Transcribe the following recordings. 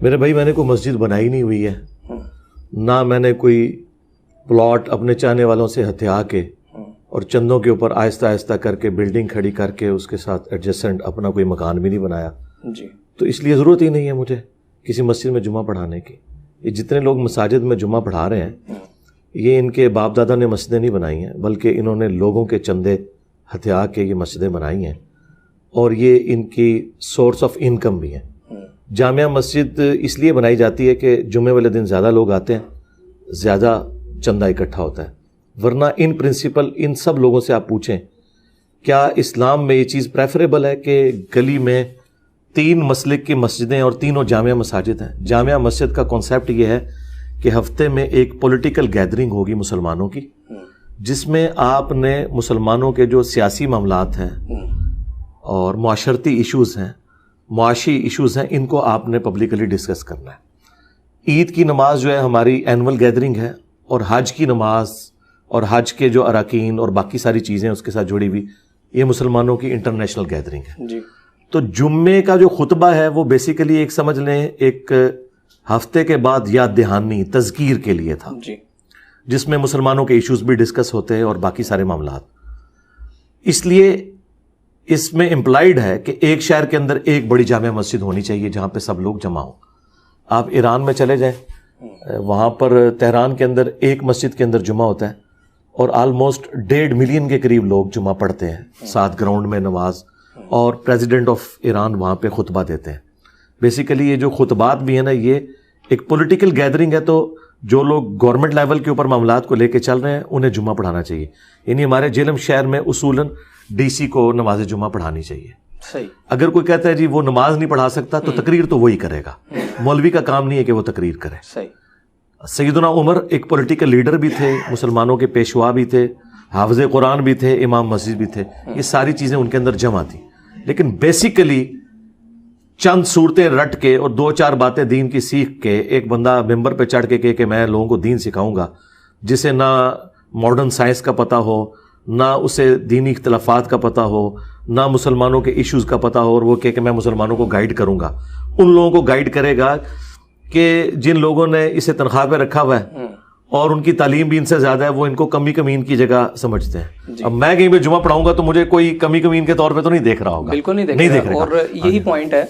میرے بھائی میں نے کوئی مسجد بنائی نہیں ہوئی ہے، نہ میں نے کوئی پلاٹ اپنے چاہنے والوں سے ہتھیا کے اور چندوں کے اوپر آہستہ آہستہ کر کے بلڈنگ کھڑی کر کے اس کے ساتھ ایڈجسٹنٹ اپنا کوئی مکان بھی نہیں بنایا جی. تو اس لیے ضرورت ہی نہیں ہے مجھے کسی مسجد میں جمعہ پڑھانے کی. یہ جتنے لوگ مساجد میں جمعہ پڑھا رہے ہیں یہ ان کے باپ دادا نے مسجدیں نہیں بنائی ہیں، بلکہ انہوں نے لوگوں کے چندے ہتھیا کے یہ مسجدیں بنائی ہیں، اور یہ ان کی سورس آف انکم بھی ہیں. جامعہ مسجد اس لیے بنائی جاتی ہے کہ جمعے والے دن زیادہ لوگ آتے ہیں، زیادہ چندہ اکٹھا ہوتا ہے. ورنہ ان پرنسپل ان سب لوگوں سے آپ پوچھیں کیا اسلام میں یہ چیز پریفریبل ہے کہ گلی میں 3 مسلک کی مسجدیں اور تینوں جامعہ مساجد ہیں. جامعہ مسجد کا کانسیپٹ یہ ہے کہ ہفتے میں ایک پولیٹیکل گیدرنگ ہوگی مسلمانوں کی، جس میں آپ نے مسلمانوں کے جو سیاسی معاملات ہیں اور معاشرتی ایشوز ہیں، معاشی ایشوز ہیں، ان کو آپ نے پبلکلی ڈسکس کرنا ہے. عید کی نماز جو ہے ہماری اینول گیدرنگ ہے، اور حج کی نماز اور حج کے جو اراکین اور باقی ساری چیزیں اس کے ساتھ جڑی ہوئی، یہ مسلمانوں کی انٹرنیشنل گیدرنگ ہے. جی. تو جمعے کا جو خطبہ ہے وہ بیسیکلی ایک سمجھ لیں ایک ہفتے کے بعد یاد دہانی تذکیر کے لیے تھا، جی. جس میں مسلمانوں کے ایشوز بھی ڈسکس ہوتے ہیں اور باقی سارے معاملات. اس لیے اس میں امپلائیڈ ہے کہ ایک شہر کے اندر ایک بڑی جامع مسجد ہونی چاہیے جہاں پہ سب لوگ جمع ہوں. آپ ایران میں چلے جائیں، وہاں پر تہران کے اندر ایک مسجد کے اندر جمعہ ہوتا ہے اور آلموسٹ 1.5 ملین کے قریب لوگ جمعہ پڑھتے ہیں، 7 گراؤنڈ میں نماز، اور پریزیڈنٹ آف ایران وہاں پہ خطبہ دیتے ہیں. بیسیکلی یہ جو خطبات بھی ہیں نا، یہ ایک پولیٹیکل گیدرنگ ہے. تو جو لوگ گورنمنٹ لیول کے اوپر معاملات کو لے کے چل رہے ہیں انہیں جمعہ پڑھانا چاہیے. یعنی ہمارے جہلم شہر میں اصولاً ڈی سی کو نماز جمعہ پڑھانی چاہیے. صحیح. اگر کوئی کہتا ہے جی وہ نماز نہیں پڑھا سکتا تو تقریر تو وہی کرے گا. مولوی کا کام نہیں ہے کہ وہ تقریر کرے. صحیح. سیدنا عمر ایک پولیٹیکل لیڈر بھی تھے، مسلمانوں کے پیشوا بھی تھے، حافظ قرآن بھی تھے، امام مسجد بھی تھے. یہ ساری چیزیں ان کے اندر جمع تھیں. لیکن بیسیکلی چند صورتیں رٹ کے اور 2-4 باتیں دین کی سیکھ کے ایک بندہ ممبر پہ چڑھ کے کہ میں لوگوں کو دین سکھاؤں گا، جسے نہ ماڈرن سائنس کا پتہ ہو، نہ اسے دینی اختلافات کا پتہ ہو، نہ مسلمانوں کے ایشوز کا پتہ ہو، اور وہ کہ میں مسلمانوں کو گائیڈ کروں گا. ان لوگوں کو گائیڈ کرے گا کہ جن لوگوں نے اسے تنخواہ پہ رکھا ہوا ہے اور ان کی تعلیم بھی ان سے زیادہ ہے، وہ ان کو کمی کمین کی جگہ سمجھتے ہیں. اب میں کہیں پہ جمعہ پڑھاؤں گا تو مجھے کوئی کمی کمین کے طور پہ تو نہیں دیکھ رہا ہوگا. بالکل نہیں دیکھ رہا. اور یہی پوائنٹ ہے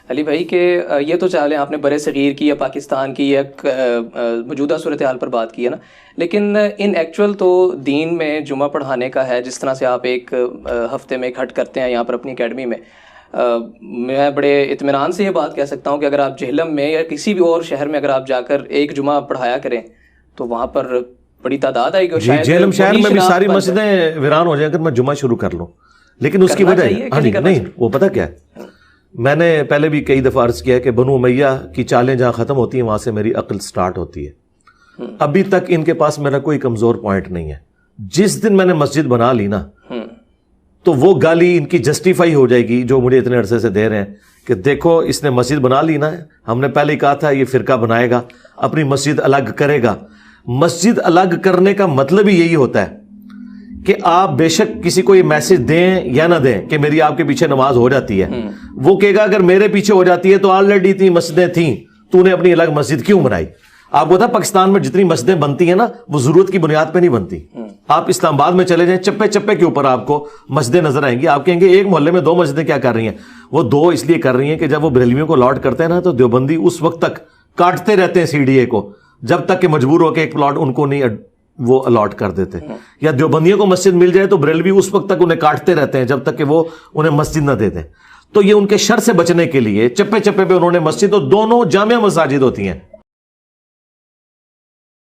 علی بھائی کہ یہ تو چالیں آپ نے برے صغیر کی یا پاکستان کی یا موجودہ صورتحال پر بات کی ہے نا، لیکن ان ایکچوئل تو دین میں جمعہ پڑھانے کا ہے. جس طرح سے آپ ایک ہفتے میں اکٹھ کرتے ہیں یہاں پر اپنی اکیڈمی میں، میں بڑے اطمینان سے یہ بات کہہ سکتا ہوں کہ اگر آپ جہلم میں یا کسی بھی اور شہر میں اگر آپ جا کر ایک جمعہ پڑھایا کریں تو وہاں پر بڑی تعداد آئے گی. جہلم شہر میں بھی ساری مسجدیں ویران ہو جائیں اگر میں جمعہ شروع کر لوں. لیکن اس کی وجہ نہیں، وہ پتہ کیا ہے، میں نے پہلے بھی کئی دفعہ عرض کیا ہے کہ بنو امیہ کی چالیں جہاں ختم ہوتی ہیں وہاں سے میری عقل سٹارٹ ہوتی ہے. ابھی تک ان کے پاس میرا کوئی کمزور پوائنٹ نہیں ہے. جس دن میں نے مسجد بنا لی نا تو وہ گالی ان کی جسٹیفائی ہو جائے گی جو مجھے اتنے عرصے سے دے رہے ہیں کہ دیکھو اس نے مسجد بنا لی نا، ہم نے پہلے ہی کہا تھا یہ فرقہ بنائے گا، اپنی مسجد الگ کرے گا. مسجد الگ کرنے کا مطلب ہی یہی ہوتا ہے کہ آپ بے شک کسی کو یہ میسج دیں یا نہ دیں کہ میری آپ کے پیچھے نماز ہو جاتی ہے، وہ کہے گا اگر میرے پیچھے ہو جاتی ہے تو آلریڈی اتنی مسجدیں تھیں، تو نے اپنی الگ مسجد کیوں بنائی. آپ کو پتا پاکستان میں جتنی مسجدیں بنتی ہیں نا وہ ضرورت کی بنیاد پہ نہیں بنتی. آپ اسلام آباد میں چلے جائیں، چپے چپے کے اوپر آپ کو مسجدیں نظر آئیں گی. آپ کہیں گے ایک محلے میں 2 مسجدیں کیا کر رہی ہیں؟ وہ 2 اس لیے کر رہی ہیں کہ جب وہ بریلویوں کو الاٹ کرتے ہیں نا تو دیوبندی اس وقت تک کاٹتے رہتے ہیں CDA کو جب تک کہ مجبور ہو کے ایک پلاٹ ان کو نہیں وہ الاٹ کر دیتے. یا دیوبندیوں کو مسجد مل جائے تو بریلوی اس وقت تک انہیں کاٹتے رہتے ہیں جب تک کہ وہ انہیں مسجد نہ دے دیں. تو یہ ان کے شر سے بچنے کے لیے چپے چپے پہ انہوں نے مسجد، اور دونوں جامع مساجد ہوتی ہیں